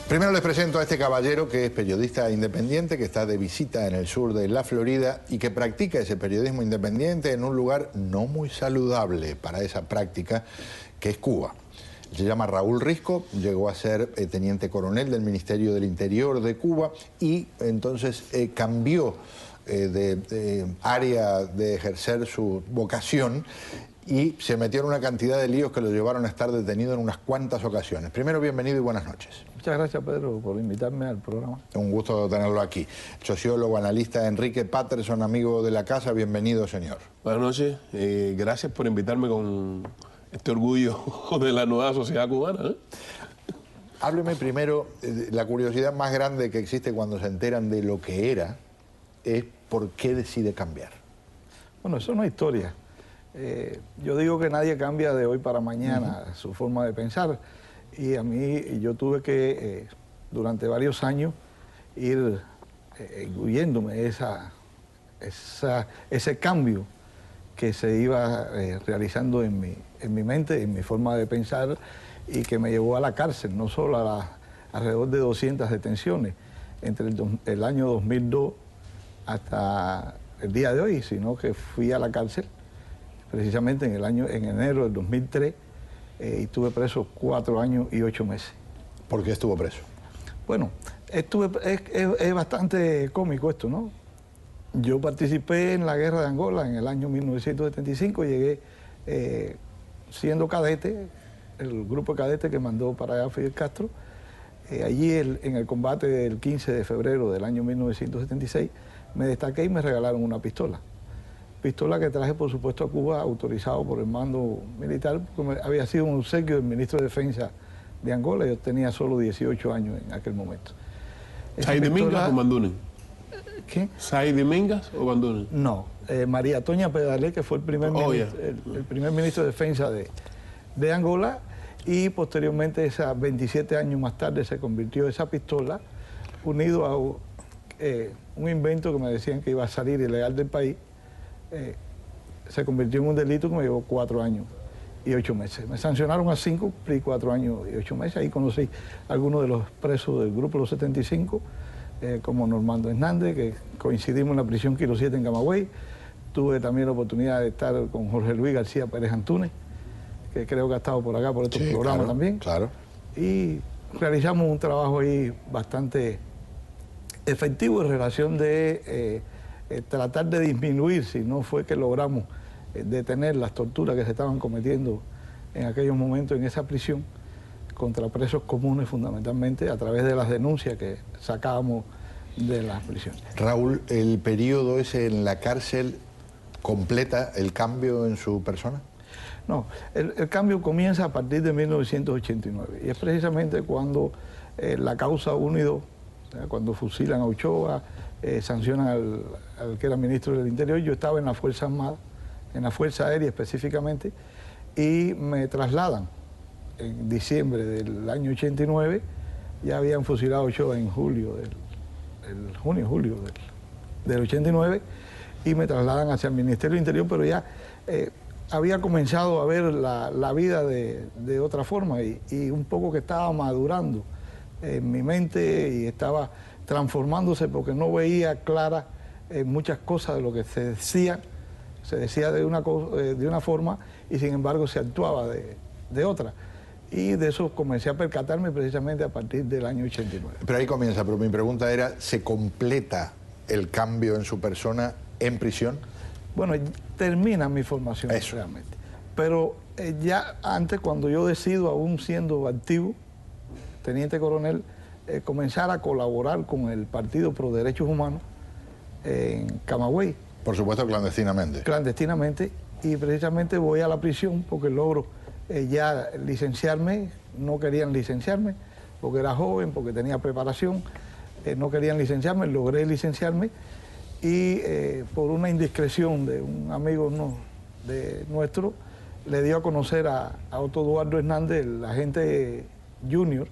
Primero les presento a este caballero que es periodista independiente, que está de visita en el sur de la Florida y que practica ese periodismo independiente en un lugar no muy saludable para esa práctica, que es Cuba. Se llama Raúl Risco, llegó a ser teniente coronel del Ministerio del Interior de Cuba y entonces cambió de área de ejercer su vocación y se metió en una cantidad de líos que lo llevaron a estar detenido en unas cuantas ocasiones. Primero, bienvenido y buenas noches. Muchas gracias, Pedro, por invitarme al programa. Un gusto tenerlo aquí. Sociólogo, analista Enrique Patterson, amigo de la casa, bienvenido, señor. Buenas noches, gracias por invitarme con este orgullo de la nueva sociedad cubana, ¿eh? Hábleme primero, la curiosidad más grande que existe cuando se enteran de lo que era es por qué decide cambiar. Bueno, eso no es historia. Yo digo que nadie cambia de hoy para mañana su forma de pensar. Y a mí, yo tuve que, durante varios años, ir huyéndome ese cambio que se iba realizando en mi mente, en mi forma de pensar, y que me llevó a la cárcel, no solo a alrededor de 200 detenciones entre el año 2002 hasta el día de hoy, sino que fui a la cárcel precisamente en enero del 2003 y estuve preso 4 años y 8 meses. ¿Por qué estuvo preso? Bueno, es bastante cómico esto, ¿no? Yo participé en la guerra de Angola en el año 1975, llegué siendo cadete, el grupo de cadetes que mandó para allá Fidel Castro. Allí en el combate del 15 de febrero del año 1976 me destaqué y me regalaron una pistola. Pistola que traje, por supuesto, a Cuba, autorizado por el mando militar, porque había sido un obsequio del ministro de Defensa de Angola. Yo tenía solo 18 años en aquel momento. ¿Said Mingas o Bandunen? ¿Qué? ¿Said Mingas o Bandunen? No, María Toña Pedalé, que fue el primer ministro de Defensa de Angola, y posteriormente, 27 años más tarde, se convirtió esa pistola, unido a un invento que me decían que iba a salir ilegal del país, se convirtió en un delito que me llevó 4 años y 8 meses. Me sancionaron a 5, cumplí 4 años y 8 meses. Ahí conocí a algunos de los presos del grupo Los 75, como Normando Hernández, que coincidimos en la prisión Kilo 7 en Camagüey. Tuve también la oportunidad de estar con Jorge Luis García Pérez Antúnez, que creo que ha estado por acá, por estos programas claro, también. Claro. Y realizamos un trabajo ahí bastante efectivo en relación de tratar de disminuir, si no fue que logramos detener las torturas que se estaban cometiendo en aquellos momentos en esa prisión contra presos comunes, fundamentalmente a través de las denuncias que sacábamos de las prisiones. Raúl, ¿el periodo ese en la cárcel completa el cambio en su persona? No, el cambio comienza a partir de 1989 y es precisamente cuando la causa unido, cuando fusilan a Ochoa, sancionan al que era ministro del Interior. Yo estaba en la Fuerza Armada, en la Fuerza Aérea específicamente, y me trasladan en diciembre del año 89. Ya habían fusilado a Ochoa en julio del 89, y me trasladan hacia el Ministerio del Interior, pero ya había comenzado a ver la vida de otra forma y un poco que estaba madurando en mi mente y estaba transformándose porque no veía claras muchas cosas de lo que se decía de una forma y sin embargo se actuaba de otra. Y de eso comencé a percatarme precisamente a partir del año 89. Pero ahí comienza, pero mi pregunta era, ¿se completa el cambio en su persona en prisión? Bueno, termina mi formación realmente. Pero ya antes, cuando yo decido, aún siendo activo, teniente coronel, comenzar a colaborar con el Partido Pro Derechos Humanos en Camagüey. Por supuesto, clandestinamente. Clandestinamente, y precisamente voy a la prisión porque logro ya licenciarme. No querían licenciarme porque era joven, porque tenía preparación, no querían licenciarme, logré licenciarme y por una indiscreción de un amigo nuestro, le dio a conocer a Otto Eduardo Hernández, el agente junior,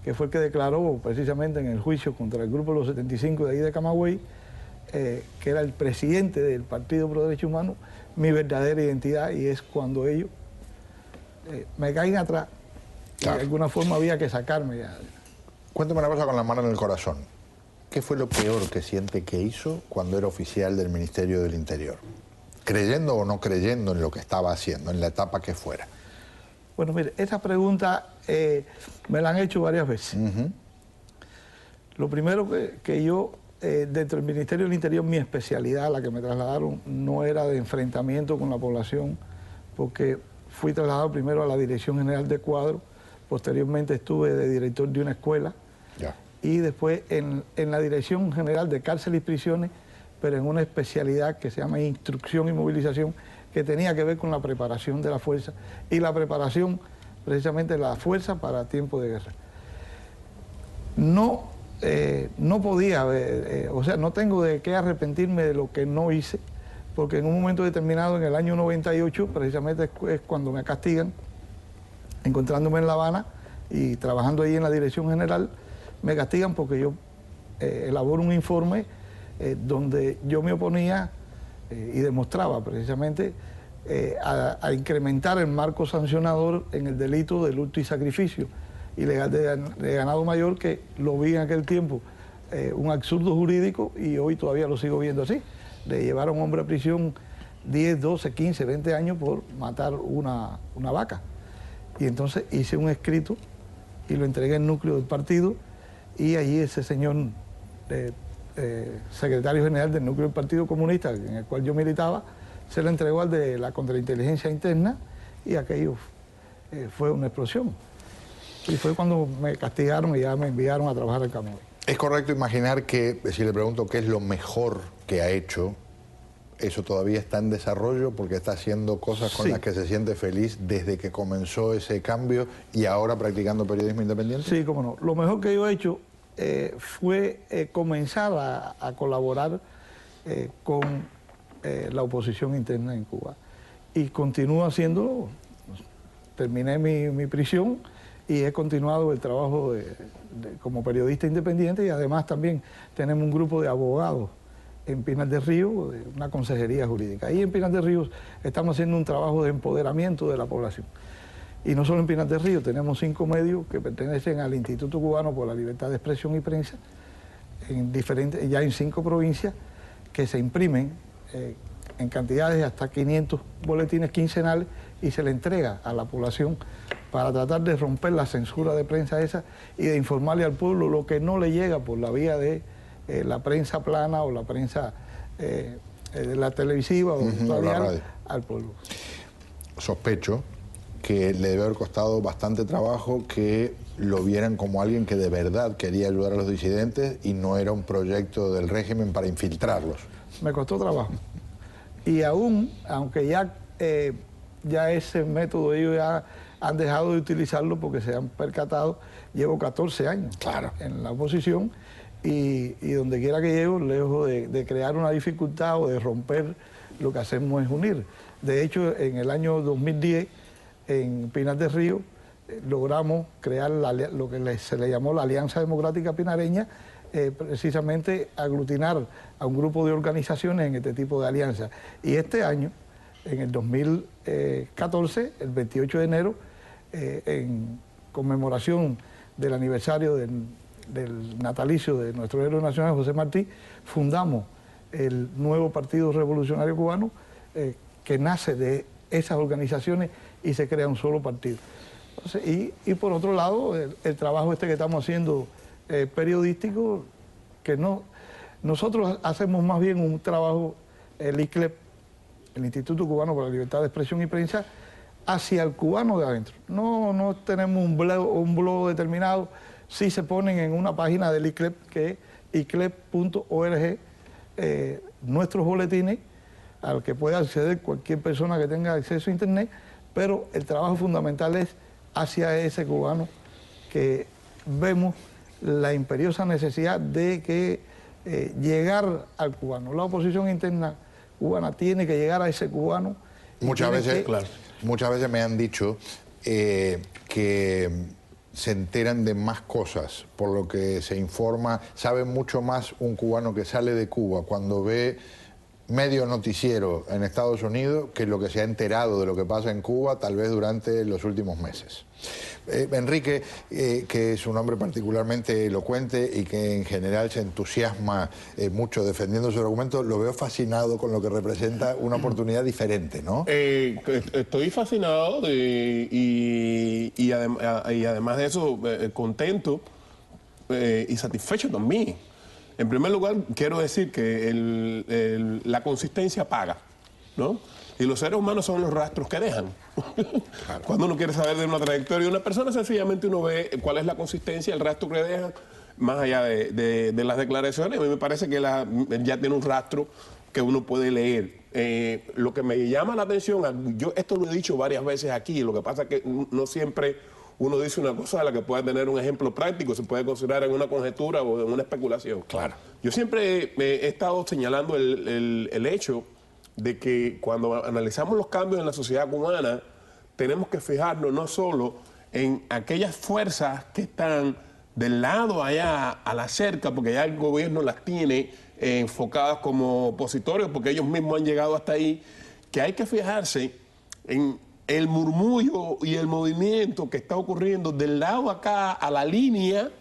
que fue el que declaró precisamente en el juicio contra el grupo Los 75 de ahí de Camagüey, que era el presidente del Partido Pro Derechos Humanos, mi verdadera identidad, y es cuando ellos me caen atrás. Claro. De alguna forma había que sacarme ya. Cuéntame una cosa con la mano en el corazón. ¿Qué fue lo peor que siente que hizo cuando era oficial del Ministerio del Interior? Creyendo o no creyendo en lo que estaba haciendo, en la etapa que fuera. Bueno, mire, esa pregunta me la han hecho varias veces. Lo primero que yo, dentro del Ministerio del Interior, mi especialidad, la que me trasladaron, no era de enfrentamiento con la población, porque fui trasladado primero a la Dirección General de Cuadro, posteriormente estuve de director de una escuela, y después en la Dirección General de Cárceles y Prisiones, pero en una especialidad que se llama Instrucción y Movilización, que tenía que ver con la preparación de la fuerza y la preparación precisamente de la fuerza para tiempo de guerra. No podía, o sea, no tengo de qué arrepentirme de lo que no hice, porque en un momento determinado, en el año 98, precisamente es cuando me castigan, encontrándome en La Habana y trabajando ahí en la Dirección General, me castigan porque yo elaboro un informe donde yo me oponía y demostraba precisamente a incrementar el marco sancionador en el delito de hurto y sacrificio ilegal de ganado mayor, que lo vi en aquel tiempo un absurdo jurídico y hoy todavía lo sigo viendo así, de llevar a un hombre a prisión 10, 12, 15, 20 años por matar una vaca. Y entonces hice un escrito y lo entregué al núcleo del partido, y allí ese señor secretario general del núcleo del Partido Comunista, en el cual yo militaba, se lo entregó al de la contrainteligencia interna, y aquello fue una explosión. Y fue cuando me castigaron y ya me enviaron a trabajar al Camagüey. ¿Es correcto imaginar que, si le pregunto qué es lo mejor que ha hecho, eso todavía está en desarrollo porque está haciendo cosas con las que se siente feliz desde que comenzó ese cambio y ahora practicando periodismo independiente? Sí, cómo no. Lo mejor que yo he hecho fue comenzar a colaborar con la oposición interna en Cuba. Y continúo haciéndolo. Terminé mi prisión y he continuado el trabajo como periodista independiente, y además también tenemos un grupo de abogados en Pinar del Río, de una consejería jurídica. Ahí en Pinar del Río estamos haciendo un trabajo de empoderamiento de la población. Y no solo en Pinar del Río, tenemos 5 medios que pertenecen al Instituto Cubano por la Libertad de Expresión y Prensa, ya en 5 provincias, que se imprimen en cantidades de hasta 500 boletines quincenales y se le entrega a la población para tratar de romper la censura de prensa esa y de informarle al pueblo lo que no le llega por la vía de la prensa plana o la prensa la televisiva o radial al pueblo. Sospecho que le debe haber costado bastante trabajo que lo vieran como alguien que de verdad quería ayudar a los disidentes y no era un proyecto del régimen para infiltrarlos. Me costó trabajo. Y aún, aunque ya ese método ellos ya han dejado de utilizarlo porque se han percatado, llevo 14 años en la oposición y donde quiera que llego, lejos de crear una dificultad o de romper, lo que hacemos es unir. De hecho, en el año 2010, en Pinar del Río, logramos crear lo que se le llamó la Alianza Democrática Pinareña, precisamente aglutinar a un grupo de organizaciones en este tipo de alianzas. Y este año, en el 2014, el 28 de enero, en conmemoración del aniversario del natalicio de nuestro héroe nacional, José Martí, fundamos el nuevo Partido Revolucionario Cubano, que nace de esas organizaciones y se crea un solo partido. Entonces, y por otro lado, el trabajo que estamos haciendo periodístico, que nosotros hacemos más bien un trabajo, el ICLEP, el Instituto Cubano para la Libertad de Expresión y Prensa, hacia el cubano de adentro. No tenemos un blog determinado, sí se ponen en una página del ICLEP, que es iclep.org, nuestros boletines, al que pueda acceder cualquier persona que tenga acceso a internet, pero el trabajo fundamental es hacia ese cubano, que vemos la imperiosa necesidad de que llegar al cubano. La oposición interna cubana tiene que llegar a ese cubano. Muchas veces me han dicho que se enteran de más cosas, por lo que se informa, sabe mucho más un cubano que sale de Cuba cuando ve medio noticiero en Estados Unidos que lo que se ha enterado de lo que pasa en Cuba tal vez durante los últimos meses. Enrique, que es un hombre particularmente elocuente y que en general se entusiasma mucho defendiendo su argumento, lo veo fascinado con lo que representa una oportunidad diferente, ¿no? Estoy fascinado y además de eso, contento y satisfecho también. En primer lugar, quiero decir que la consistencia paga, ¿no? Y los seres humanos son los rastros que dejan. Claro. Cuando uno quiere saber de una trayectoria de una persona, sencillamente uno ve cuál es la consistencia, el rastro que dejan, más allá de las declaraciones. A mí me parece que ya tiene un rastro que uno puede leer. Lo que me llama la atención, yo esto lo he dicho varias veces aquí, lo que pasa es que no siempre uno dice una cosa a la que pueda tener un ejemplo práctico, se puede considerar en una conjetura o en una especulación. Claro. Yo siempre he estado señalando el hecho de que cuando analizamos los cambios en la sociedad cubana, tenemos que fijarnos no solo en aquellas fuerzas que están del lado allá a la cerca, porque ya el gobierno las tiene enfocadas como opositores, porque ellos mismos han llegado hasta ahí, que hay que fijarse en el murmullo y el movimiento que está ocurriendo del lado acá a la línea,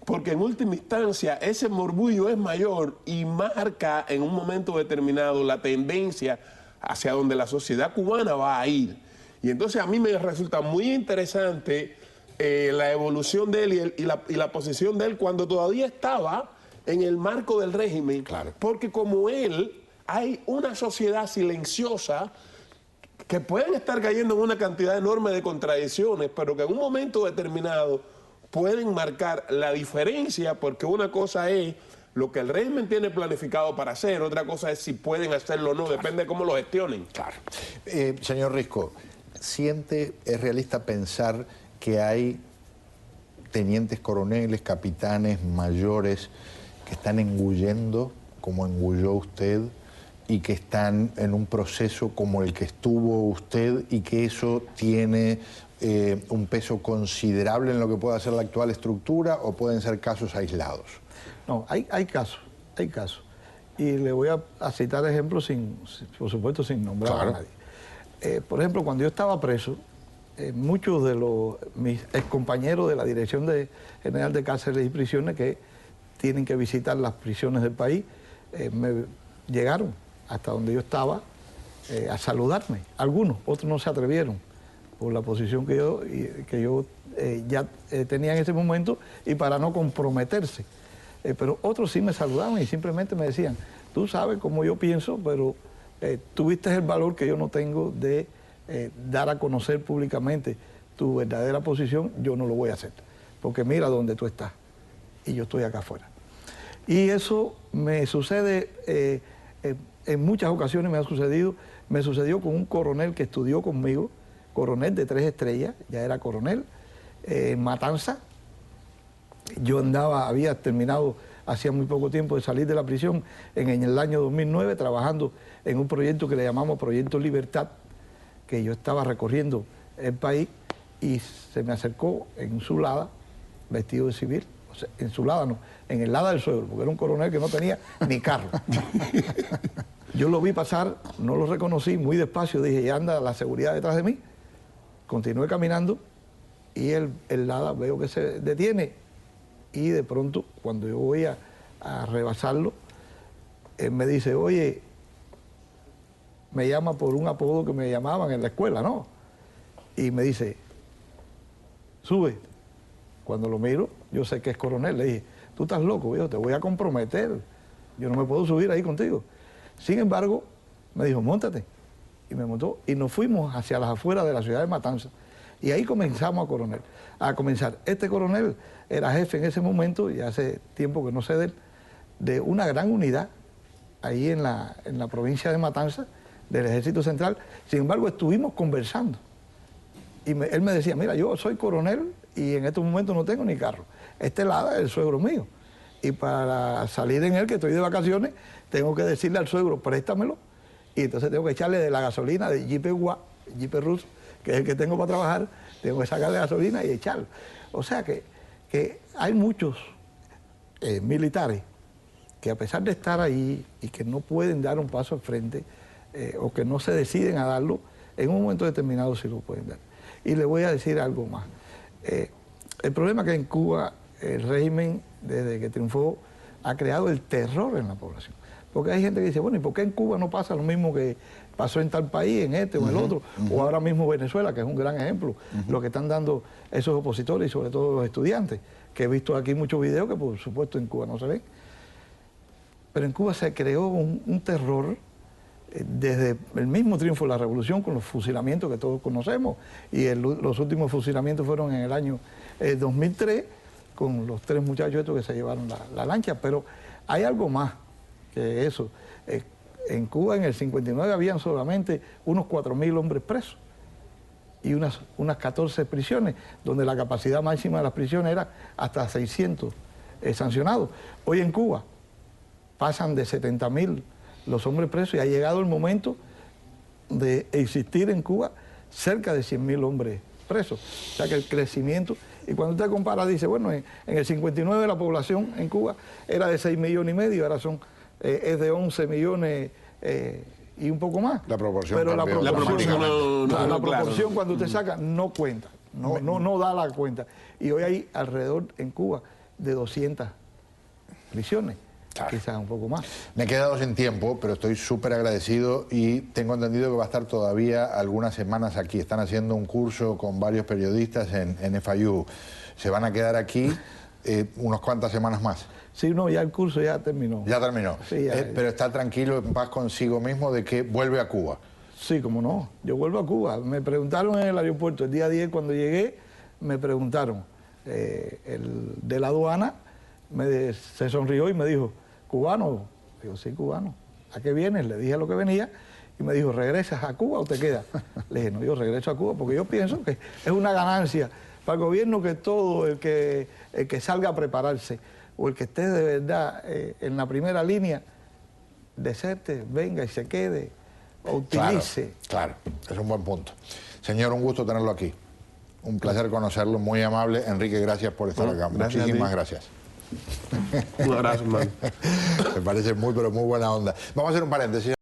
porque en última instancia ese murmullo es mayor y marca en un momento determinado la tendencia hacia donde la sociedad cubana va a ir. Y entonces a mí me resulta muy interesante la evolución de él y la posición de él cuando todavía estaba en el marco del régimen. Claro. Porque como él, hay una sociedad silenciosa que pueden estar cayendo en una cantidad enorme de contradicciones, pero que en un momento determinado pueden marcar la diferencia, porque una cosa es lo que el régimen tiene planificado para hacer, otra cosa es si pueden hacerlo o no, claro. Depende de cómo lo gestionen. Claro. Señor Risco, ¿es realista pensar que hay tenientes coroneles, capitanes, mayores que están engullendo, como engulló usted, y que están en un proceso como el que estuvo usted y que eso tiene un peso considerable en lo que pueda ser la actual estructura, o pueden ser casos aislados? No, hay casos. Y le voy a citar ejemplos, por supuesto, sin nombrar a nadie. Por ejemplo, cuando yo estaba preso, muchos de mis excompañeros de la Dirección General de Cárceles y Prisiones, que tienen que visitar las prisiones del país, me llegaron hasta donde yo estaba a saludarme. Algunos, otros no se atrevieron por la posición que yo ya tenía en ese momento y para no comprometerse. Pero otros sí me saludaban y simplemente me decían, tú sabes cómo yo pienso, pero tuviste el valor que yo no tengo de dar a conocer públicamente tu verdadera posición, yo no lo voy a hacer, porque mira dónde tú estás y yo estoy acá afuera. Y eso me sucede, en muchas ocasiones me sucedió con un coronel que estudió conmigo, coronel de 3 estrellas, ya era coronel, en Matanza. Yo había terminado hacía muy poco tiempo de salir de la prisión en el año 2009, trabajando en un proyecto que le llamamos Proyecto Libertad, que yo estaba recorriendo el país y se me acercó en su lada, vestido de civil, o sea, en su lada no, en el lada del suegro, porque era un coronel que no tenía ni carro. Yo lo vi pasar, no lo reconocí, muy despacio, dije, ya anda la seguridad detrás de mí. Continué caminando y el lada veo que se detiene y de pronto, cuando yo voy a rebasarlo, él me dice, oye, me llama por un apodo que me llamaban en la escuela, ¿no? Y me dice, sube. Cuando lo miro, yo sé que es coronel. Le dije, tú estás loco, viejo, te voy a comprometer. Yo no me puedo subir ahí contigo. Sin embargo, me dijo, móntate. Y me montó y nos fuimos hacia las afueras de la ciudad de Matanza. Y ahí comenzamos a comenzar. Este coronel era jefe en ese momento, y hace tiempo que no sé de él, de una gran unidad ahí en la provincia de Matanza, del Ejército Central. Sin embargo, estuvimos conversando. Y él me decía, mira, yo soy coronel y en estos momentos no tengo ni carro. Este lado es el suegro mío. Y para salir en él, que estoy de vacaciones, tengo que decirle al suegro, préstamelo. Y entonces tengo que echarle de la gasolina de Jeep ruso, que es el que tengo para trabajar, tengo que sacarle gasolina y echarlo. O sea que hay muchos militares que a pesar de estar ahí y que no pueden dar un paso al frente o que no se deciden a darlo, en un momento determinado sí lo pueden dar. Y le voy a decir algo más. El problema es que en Cuba el régimen, desde que triunfó, ha creado el terror en la población. Porque hay gente que dice, bueno, ¿y por qué en Cuba no pasa lo mismo que pasó en tal país, en este o en el otro? O ahora mismo Venezuela, que es un gran ejemplo, lo que están dando esos opositores y sobre todo los estudiantes, que he visto aquí muchos videos que por supuesto en Cuba no se ven. Pero en Cuba se creó un terror desde el mismo triunfo de la revolución con los fusilamientos que todos conocemos, y los últimos fusilamientos fueron en el año 2003 con los 3 muchachos estos que se llevaron la lancha. Pero hay algo más que eso. En Cuba en el 59 habían solamente unos 4.000 hombres presos y unas 14 prisiones, donde la capacidad máxima de las prisiones era hasta 600 sancionados. Hoy en Cuba pasan de 70.000 los hombres presos y ha llegado el momento de existir en Cuba cerca de 100.000 hombres presos. O sea que el crecimiento, y cuando usted compara, dice, bueno, en el 59 la población en Cuba era de 6,5 millones, ahora es de 11 millones y un poco más. La proporción. Pero la proporción proporción cuando usted saca no cuenta, no da la cuenta. Y hoy hay alrededor en Cuba de 200 prisiones. Claro. Quizás un poco más. Me he quedado sin tiempo, pero estoy súper agradecido y tengo entendido que va a estar todavía algunas semanas aquí. Están haciendo un curso con varios periodistas en FIU. ¿Se van a quedar aquí unas cuantas semanas más? Sí, no, ya el curso ya terminó. Ya terminó. Sí, ya, pero está tranquilo, en paz consigo mismo de que vuelve a Cuba. Sí, cómo no. Yo vuelvo a Cuba. Me preguntaron en el aeropuerto, el día 10 cuando llegué, me preguntaron, el de la aduana se sonrió y me dijo, ¿cubano? Digo, sí, cubano. ¿A qué vienes? Le dije lo que venía y me dijo, ¿regresas a Cuba o te quedas? Le dije, no, yo regreso a Cuba porque yo pienso que es una ganancia para el gobierno que todo el que salga a prepararse o el que esté de verdad en la primera línea, deserte, venga y se quede o utilice. Claro, es un buen punto. Señor, un gusto tenerlo aquí. Un placer conocerlo, muy amable. Enrique, gracias por estar acá. Muchísimas gracias. Un abrazo, hermano. Me parece muy, pero muy buena onda. Vamos a hacer un paréntesis.